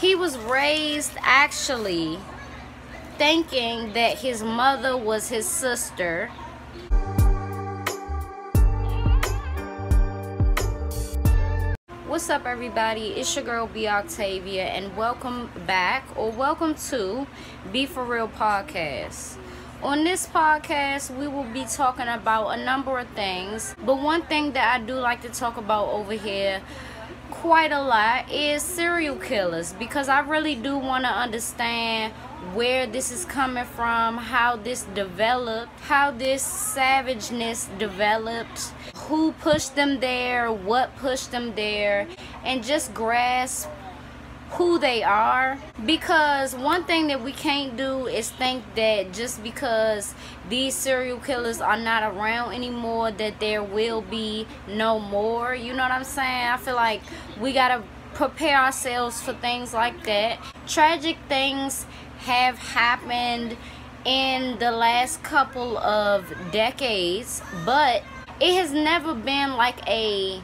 He was raised actually thinking that his mother was his sister. What's up, everybody? It's your girl B Octavia, and welcome back, or welcome to Be For Real Podcast. On this podcast, we will be talking about a number of things, but one thing that I do like to talk about over here quite a lot is serial killers, because I really do want to understand where this is coming from, how this developed, how this savageness developed, who pushed them there, what pushed them there, and just grasp who they are. Because one thing that we can't do is think that just because these serial killers are not around anymore that there will be no more. You know what I'm saying? I feel like we gotta prepare ourselves for things like that. Tragic things have happened in the last couple of decades, but it has never been like a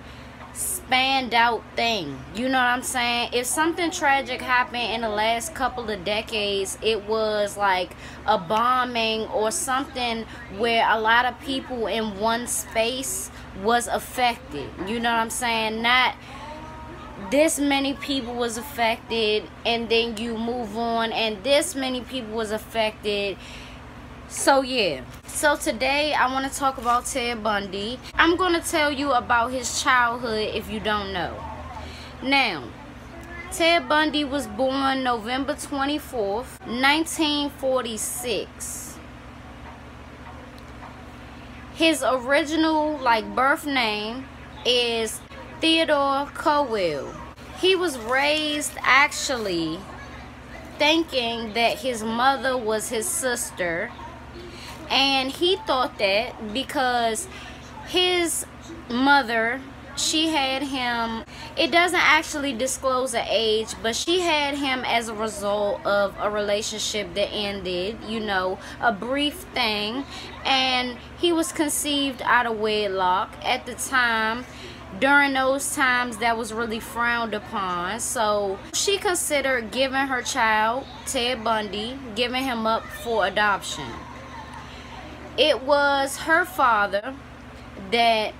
spanned out thing. You know what I'm saying? If something tragic happened in the last couple of decades, it was like a bombing or something where a lot of people in one space was affected. You know what I'm saying? Not this many people was affected and then you move on and this many people was affected. So yeah, so today I want to talk about Ted Bundy. I'm going to tell you about his childhood if you don't know. Now, Ted Bundy was born November 24th, 1946. His original birth name is Theodore. He was raised actually thinking that his mother was his sister. And he thought that because his mother, she had him, it doesn't actually disclose the age, but she had him as a result of a relationship that ended, you know, a brief thing. And he was conceived out of wedlock at the time. During those times, that was really frowned upon. So she considered giving her child, Ted Bundy, giving him up for adoption. It was her father that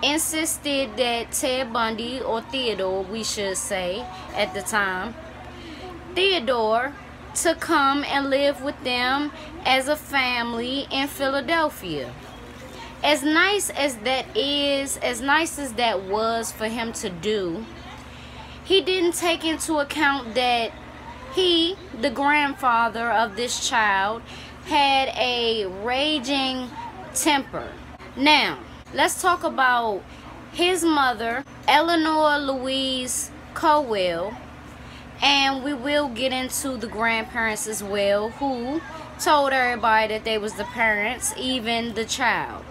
insisted that Ted Bundy, or Theodore we should say at the time, Theodore, to come and live with them as a family in Philadelphia. As nice as that is, as nice as that was for him to do, he didn't take into account that he, the grandfather of this child, had a raging temper. Now, let's talk about his mother, Eleanor Louise, and we will get into the grandparents as well, who told everybody that they was the parents, even the child.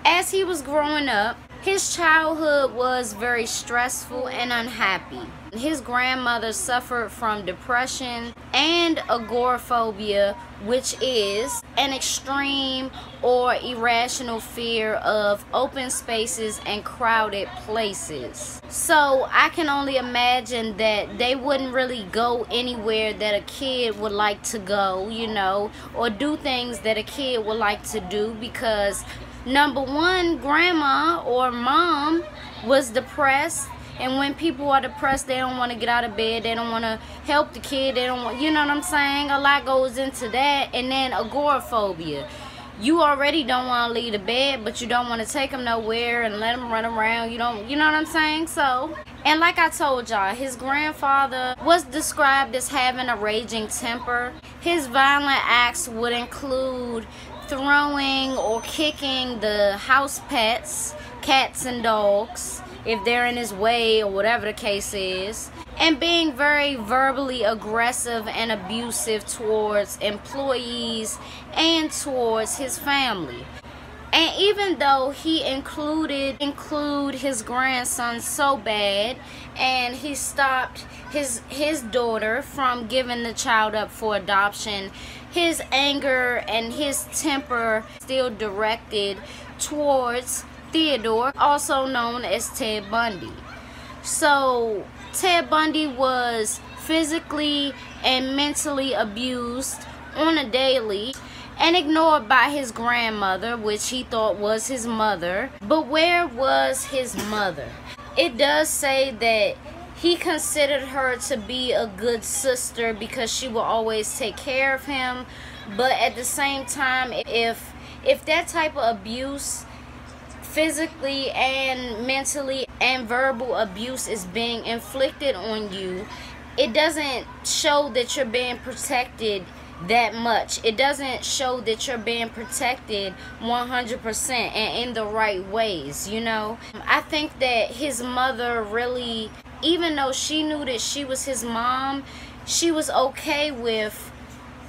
As he was growing up, his childhood was very stressful and unhappy. His grandmother suffered from depression and agoraphobia, which is an extreme or irrational fear of open spaces and crowded places. So I can only imagine that they wouldn't really go anywhere that a kid would like to go, you know, or do things that a kid would like to do, because number one, grandma or mom was depressed. And when people are depressed, they don't want to get out of bed. They don't want to help the kid. They don't want, you know what I'm saying? A lot goes into that. And then agoraphobia. You already don't want to leave the bed, but you don't want to take them nowhere and let them run around. You know what I'm saying? So, and like I told y'all, his grandfather was described as having a raging temper. His violent acts would include throwing or kicking the house pets, cats and dogs, if they're in his way or whatever the case is, and being very verbally aggressive and abusive towards employees and towards his family. And even though he include his grandson so bad, and he stopped his daughter from giving the child up for adoption, his anger and his temper still directed towards Theodore, also known as Ted Bundy. So Ted Bundy was physically and mentally abused on a daily and ignored by his grandmother, which he thought was his mother. But where was his mother? It does say that he considered her to be a good sister because she will always take care of him. But at the same time, if that type of abuse, physically and mentally and verbal abuse, is being inflicted on you, it doesn't show that you're being protected that much. It doesn't show that you're being protected 100% and in the right ways, you know. I think that his mother really, even though she knew that she was his mom, she was okay with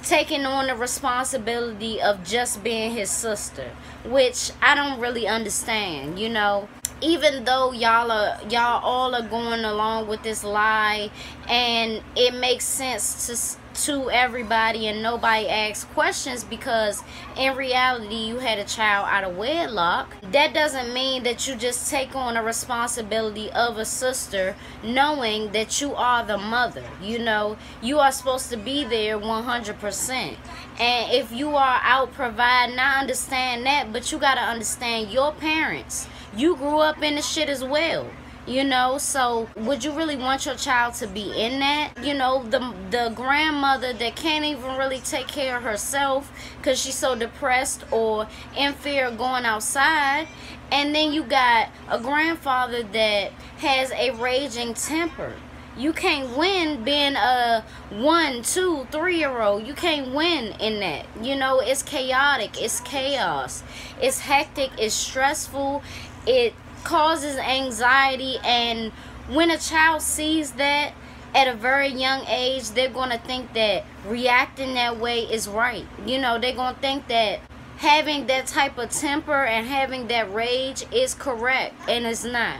taking on the responsibility of just being his sister, which I don't really understand, you know. Even though y'all all are going along with this lie and it makes sense to everybody and nobody asks questions, because in reality you had a child out of wedlock, that doesn't mean that you just take on a responsibility of a sister knowing that you are the mother. You know, you are supposed to be there 100%. And if you are out providing, I understand that, but you got to understand your parents. You grew up in the shit as well, you know. So would you really want your child to be in that? You know, the grandmother that can't even really take care of herself because she's so depressed or in fear of going outside. And then you got a grandfather that has a raging temper. You can't win being a 1, 2, 3-year-old. You can't win in that. You know, it's chaotic. It's chaos. It's hectic. It's stressful. It causes anxiety. And when a child sees that at a very young age, they're going to think that reacting that way is right. You know, they're going to think that having that type of temper and having that rage is correct. And it's not.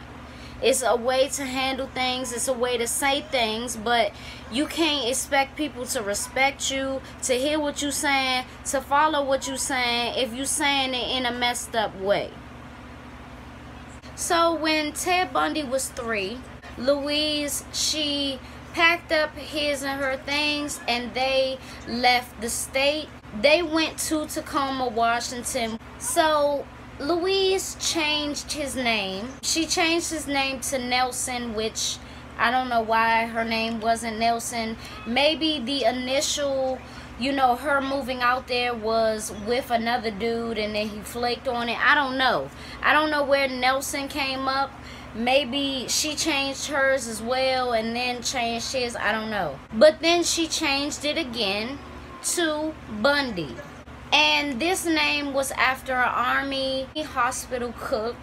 It's a way to handle things. It's a way to say things. But you can't expect people to respect you, to hear what you're saying, to follow what you're saying, if you're saying it in a messed up way. So when Ted Bundy was 3, Louise, she packed up his and her things and they left the state. They went to Tacoma, Washington. So Louise changed his name. She changed his name to Nelson, which I don't know why her name wasn't Nelson. Maybe the initial, you know, her moving out there was with another dude and then he flaked on it. I don't know. I don't know where Nelson came up. Maybe she changed hers as well and then changed his. I don't know. But then she changed it again to Bundy. And this name was after an Army hospital cook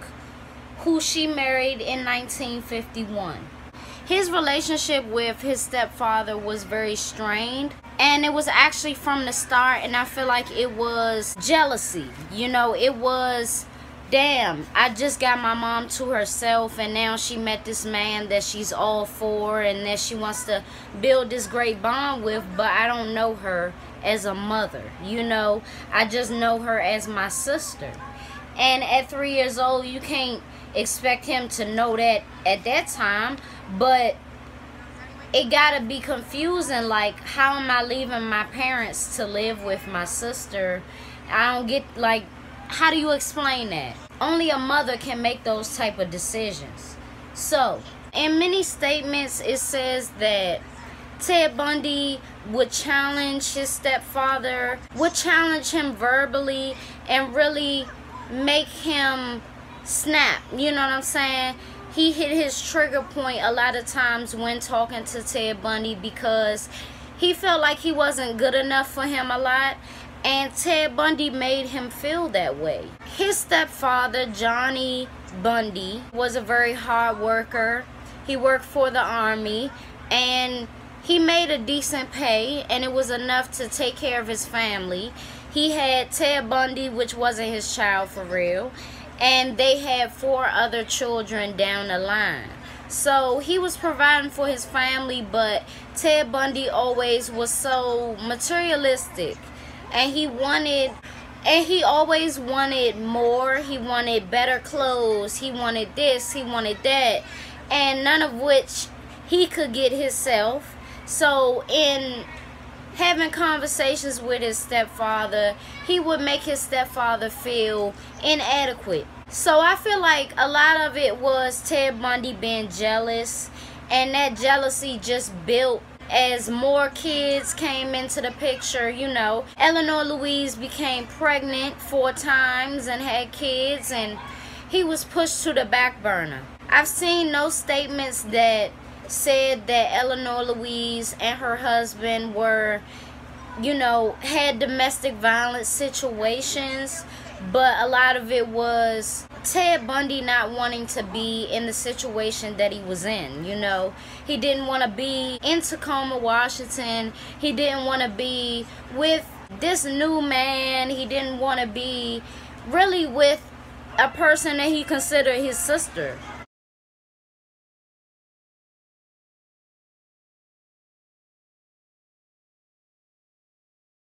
who she married in 1951. His relationship with his stepfather was very strained. And it was actually from the start, and I feel like it was jealousy. You know, it was, damn, I just got my mom to herself and now she met this man that she's all for and that she wants to build this great bond with, but I don't know her as a mother, you know. I just know her as my sister. And at 3 years old, you can't expect him to know that at that time, but it gotta be confusing. Like, how am I leaving my parents to live with my sister? I don't get, like, how do you explain that? Only a mother can make those type of decisions. So in many statements it says that Ted Bundy would challenge his stepfather, would challenge him verbally and really make him snap. You know what I'm saying? He hit his trigger point a lot of times when talking to Ted Bundy because he felt like he wasn't good enough for him a lot. And Ted Bundy made him feel that way. His stepfather, Johnny Bundy, was a very hard worker. He worked for the Army and he made a decent pay, and it was enough to take care of his family. He had Ted Bundy, which wasn't his child for real, and they had 4 other children down the line. So he was providing for his family, but Ted Bundy always was so materialistic, and he always wanted more. He wanted better clothes, he wanted this, he wanted that, and none of which he could get himself. So in having conversations with his stepfather, he would make his stepfather feel inadequate. So I feel like a lot of it was Ted Bundy being jealous, and that jealousy just built as more kids came into the picture. You know, Eleanor Louise became pregnant 4 times and had kids, and he was pushed to the back burner. I've seen no statements that said that Eleanor Louise and her husband were, you know, had domestic violence situations, but a lot of it was Ted Bundy not wanting to be in the situation that he was in. You know, he didn't want to be in Tacoma, Washington. He didn't want to be with this new man. He didn't want to be really with a person that he considered his sister.